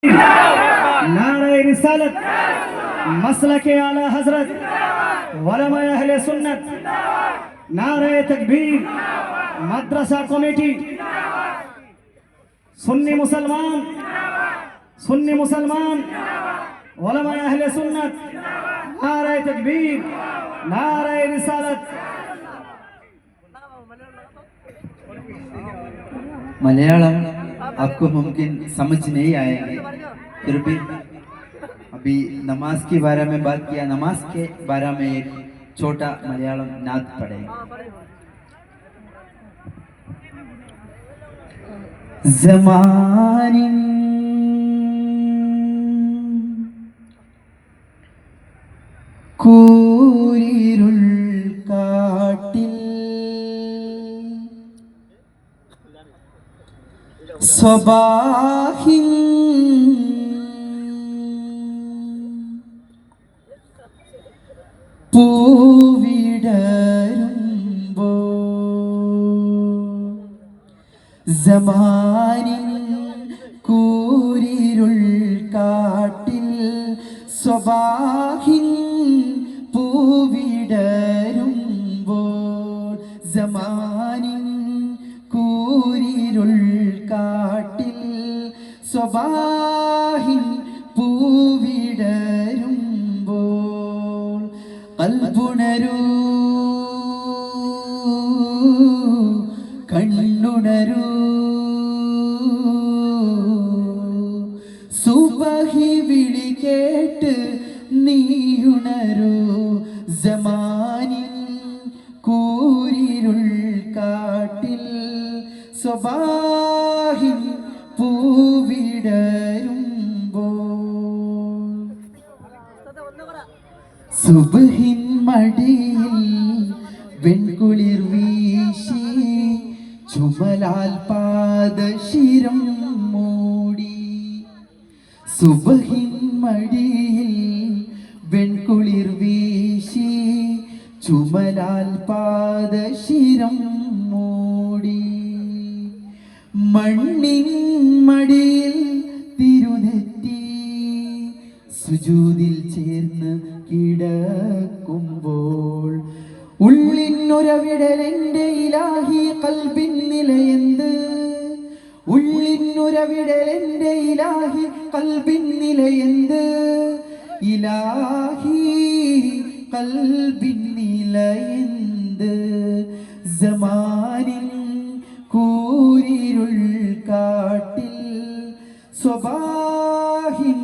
नारे रिसालत मसलके आला हजरत वलमा अहले सुन्नत नारे तकबीर मदरसा कमेटी सुन्नी मुसलमान वलमा अहले सुन्नत नारे तकबीर नारे रिसालत। मलयालम आपको मुमकिन समझ नहीं आएंगे, फिर भी अभी नमाज के बारे में बात किया, नमाज के बारे में एक छोटा मलयालम नाद पढ़ेंगे। ज़मानिन കൂരിരുൾ കാട്ടിൽ സ്വബാഹിൻ പൂവിടരുമ്പോൾ സമാനിൻ കൂരിരുൾ കാട്ടിൽ സ്വബാഹിൻ പൂവിടരുമ്പോൾ സമാനിൻ കൂരിരുൾ കാട്ടിൽ സ്വബാഹിൻ പൂവിടരുമ്പോൾ കൽബുണരൂ കണ്ണുണരൂ സുബഹി വിളി കേട്ട് നീയുണരൂ സമാനിൻ കൂരിരുൾ കാട്ടിൽ സ്വബാഹിൻ പൂവിടരുമ്പോൾ സുബ്ഹിൻ മടിയിൽ വെൺകുളിർ വീശി ചുമലാൽ പാദശിരം മൂടി സുബ്ഹിൻ മടിയിൽ വെൺകുളിർ വീശി ചുമലാൽ പാദശിരം മൂടി മണ്ണിൻ മടിയിൽ തിരുനെറ്റി സുജൂദിൽ ചേർന്ന് കിടക്കുമ്പോൾ ഉള്ളിനുരവിടലെന്റെ ഇലാഹി കൽബിൻ നിലയെന്ത് ഉള്ളിനുരവിടലെന്റെ ഇലാഹി കൽബിൻ നിലയെന്ത് ഇലാഹി കൽബിൻ നിലയെന്ത് സമാനിൻ കൂരിരുൾ കാട്ടിൽ സ്വബാഹിൻ